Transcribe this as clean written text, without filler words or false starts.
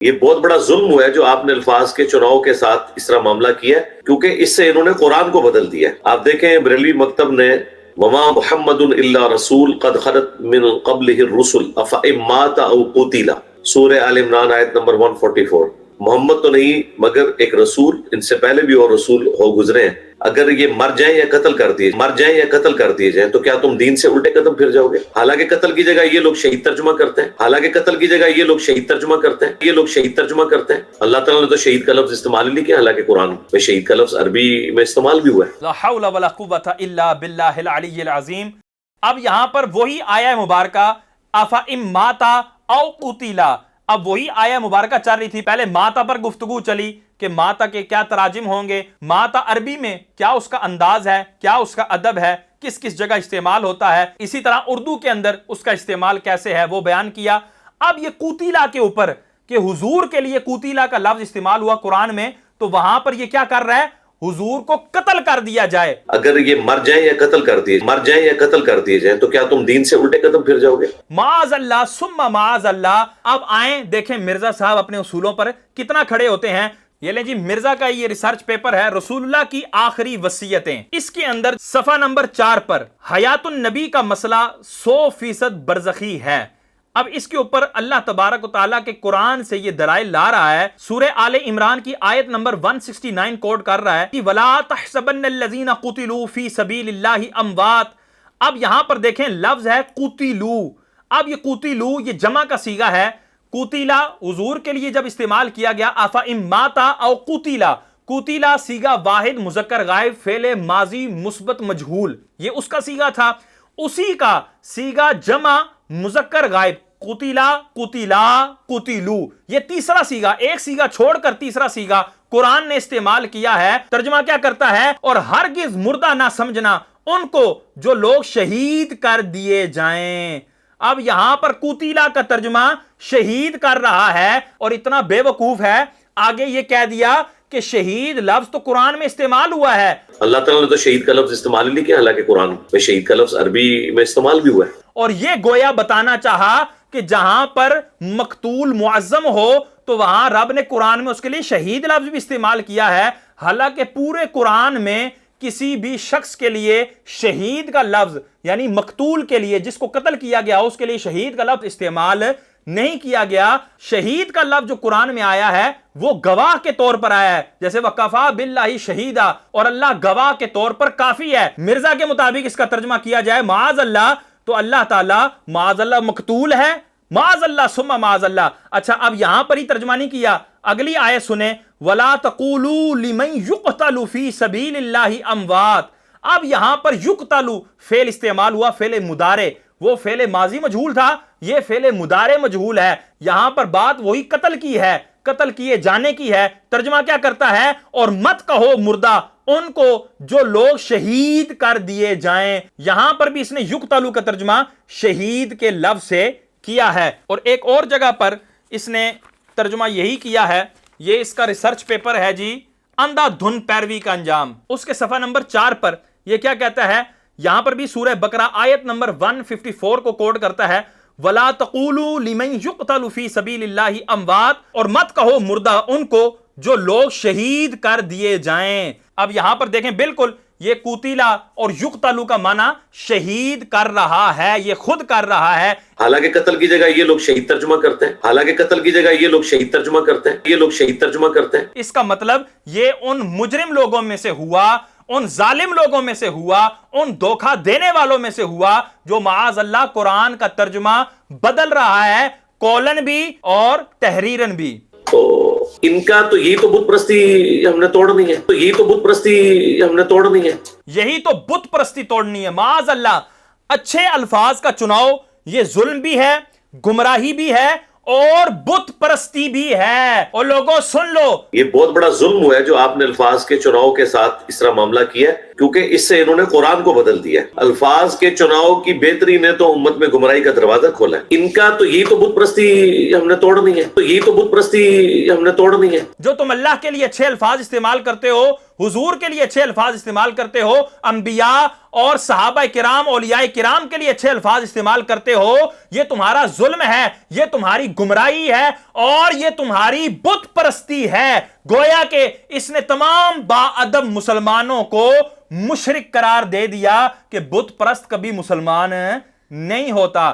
یہ بہت بڑا ظلم ہوا ہے جو آپ نے الفاظ کے چناؤ کے ساتھ اس طرح معاملہ کیا ہے، کیونکہ اس سے انہوں نے قرآن کو بدل دیا ہے۔ آپ دیکھیں بریلوی مکتب نے وما محمد الا رسول قد خلت من قبلہ الرسل افئن مات او قتل، سورہ آل عمران آیت نمبر 144۔ محمد تو نہیں مگر ایک رسول، ان سے پہلے بھی اور رسول ہو گزرے ہیں، اگر یہ مر جائیں یا قتل کر دیے جائیں تو کیا تم دین سے الٹے قدم پھر جاؤ گے؟ حالانکہ قتل کی جگہ یہ لوگ شہید ترجمہ کرتے ہیں، اللہ تعالیٰ نے تو شہید کا لفظ استعمال ہی نہیں کیا، حالانکہ قرآن میں شہید کا لفظ عربی میں استعمال بھی ہوا ہے۔ لا حول ولا قوت الا باللہ العلی العظیم۔ اب یہاں پر وہی آیہ مبارکہ افئن مات او قتل، اب وہی آیہ مبارکہ چل رہی تھی۔ پہلے ماتا پر گفتگو چلی کہ ماتا کے کیا تراجم ہوں گے، ماتا عربی میں کیا اس کا انداز ہے، کیا اس کا ادب ہے، کس کس جگہ استعمال ہوتا ہے، اسی طرح اردو کے اندر اس کا استعمال کیسے ہے وہ بیان کیا۔ اب یہ قتیلہ کے اوپر کہ حضور کے لیے قتیلہ کا لفظ استعمال ہوا قرآن میں، تو وہاں پر یہ کیا کر رہا ہے، حضور کو قتل کر دیا جائے۔ اگر یہ مر جائیں یا قتل کر دیے جائیں تو کیا تم دین سے الٹے قدم پھر جاؤ گے؟ معاذ اللہ ثم معاذ اللہ۔ اب آئیں دیکھیں مرزا صاحب اپنے اصولوں پر کتنا کھڑے ہوتے ہیں۔ یہ لیں جی، مرزا کا یہ ریسرچ پیپر ہے رسول اللہ کی آخری وصیتیں، اس کے اندر صفحہ نمبر 4 پر حیات النبی کا مسئلہ 100% برزخی ہے۔ اب اس کے اوپر اللہ تبارک و تعالیٰ کے قرآن سے یہ دلائل لا رہا ہے۔ سورہ آل عمران کی آیت نمبر 169 کوٹ کر رہا ہے کہ وَلَا تَحْسَبَنَّ الَّذِينَ قُتِلُوا فِي سَبِيلِ اللَّهِ أَمْوَاتٌ۔ اب یہاں پر دیکھیں لفظ ہے قُتِلُوا، اب یہ قُتِلُوا یہ جمع کا صیغہ ہے۔ قُتِلَ حضور کے لیے جب استعمال کیا گیا أَفَإِن مَاتَ أَوْ قُتِلَ، قُتِلَ صیغہ واحد مذکر غائب فعل ماضی مثبت مجہول، یہ اس کا صیغہ تھا۔ اسی کا صیغہ جمع مذکر غائب قتیلا قتیلا قتیلو، یہ تیسرا صیغہ، ایک صیغہ چھوڑ کر تیسرا صیغہ قرآن نے استعمال کیا ہے۔ ترجمہ کیا کرتا ہے، اور ہرگز مردہ نہ سمجھنا ان کو جو لوگ شہید کر دیے جائیں۔ اب یہاں پر قتیلا کا ترجمہ شہید کر رہا ہے، اور اتنا بے وقوف ہے آگے یہ کہہ دیا کہ شہید لفظ تو قرآن میں استعمال ہوا ہے۔ اللہ تعالیٰ نے تو شہید کا لفظ استعمال ہی نہیں کیا، حالانکہ قرآن میں شہید کا لفظ عربی میں استعمال بھی ہوا ہے۔ اور یہ گویا بتانا چاہا کہ جہاں پر مقتول معظم ہو تو وہاں رب نے قرآن میں اس کے لیے شہید لفظ بھی استعمال کیا ہے، حالانکہ پورے قرآن میں کسی بھی شخص کے لیے شہید کا لفظ یعنی مقتول کے لیے جس کو قتل کیا گیا اس کے لیے شہید کا لفظ استعمال نہیں کیا گیا۔ شہید کا لفظ جو قرآن میں آیا ہے وہ گواہ کے طور پر آیا ہے، جیسے وَقَفَا بِاللَّهِ شَهِيدًا، اور اللہ گواہ کے طور پر کافی ہے۔ مرزا کے مطابق اس کا ترجمہ کیا جائے معاذ اللہ، تو اللہ تعالیٰ معاذ اللہ مقتول ہے، معاذ اللہ ثم معاذ اللہ۔ اچھا اب یہاں پر ہی ترجمہ نہیں کیا، اگلی آیت سنیں وَلَا تَقُولُوا لِمَنْ يُقْتَلُ فِي سَبِيلِ اللَّهِ أَمْوَاتٌ۔ اب یہاں پر یقتلو فعل استعمال ہوا، فعل مضارع، وہ فعل ماضی مجہول تھا، یہ فعل مضارع مجہول ہے۔ یہاں پر بات وہی قتل کی ہے، قتل کیے جانے کی ہے۔ ترجمہ کیا کرتا ہے، اور مت کہو مردہ ان کو جو لوگ شہید کر دیے جائیں۔ یہاں پر بھی اس نے یقتلو کا ترجمہ شہید کے لفظ سے کیا ہے، اور ایک اور جگہ پر اس نے ترجمہ یہی کیا ہے۔ یہ اس کا ریسرچ پیپر ہے جی اندھا دھن پیروی کا انجام، اس کے صفحہ نمبر 4 پر یہ کیا کہتا ہے، یہاں پر بھی سورہ بقرہ آیت نمبر 154 کو کوٹ کرتا ہے وَلَا تَقُولُوا لِمَنْ يُقْتَلُ فِي سَبِيلِ اللَّهِ أَمْوَاتٌ، اور مت کہو مردہ ان کو جو لوگ شہید کر دیے جائیں۔ اب یہاں پر دیکھیں بالکل یہ قتیلا اور یقتلو کا معنی شہید کر رہا ہے، یہ خود کر رہا ہے، حالانکہ قتل کی جگہ یہ لوگ شہید ترجمہ کرتے ہیں۔ اس کا مطلب یہ ان مجرم لوگوں میں سے ہوا، ان ظالم لوگوں میں سے ہوا، ان دھوکہ دینے والوں میں سے ہوا جو معاذ اللہ قرآن کا ترجمہ بدل رہا ہے، قولن بھی اور تحریرن بھی۔ تو ان کا تو یہی تو بت پرستی ہم نے توڑنی ہے، یہی تو بت پرستی توڑنی ہے معاذ اللہ۔ اچھے الفاظ کا چناؤ یہ ظلم بھی ہے، گمراہی بھی ہے اور بت پرستی بھی ہے، اور لوگوں سن لو یہ بہت بڑا ظلم ہوا ہے جو آپ نے الفاظ کے چناؤ کے ساتھ اس طرح معاملہ کیا ہے، کیونکہ اس سے انہوں نے قرآن کو بدل دیا ہے۔ الفاظ کے چناؤ کی بہتری نے تو امت میں گمراہی کا دروازہ کھولا ہے۔ ان کا تو یہی تو بت پرستی ہم نے توڑنی ہے، جو تم اللہ کے لیے اچھے الفاظ استعمال کرتے ہو حضور کے لیے اچھے الفاظ استعمال کرتے ہو، انبیاء اور صحابہ کرام اولیاء کرام کے لیے اچھے الفاظ استعمال کرتے ہو، یہ تمہارا ظلم ہے، یہ تمہاری گمراہی ہے اور یہ تمہاری بت پرستی ہے۔ گویا کہ اس نے تمام با ادب مسلمانوں کو مشرک قرار دے دیا کہ بت پرست کبھی مسلمان نہیں ہوتا۔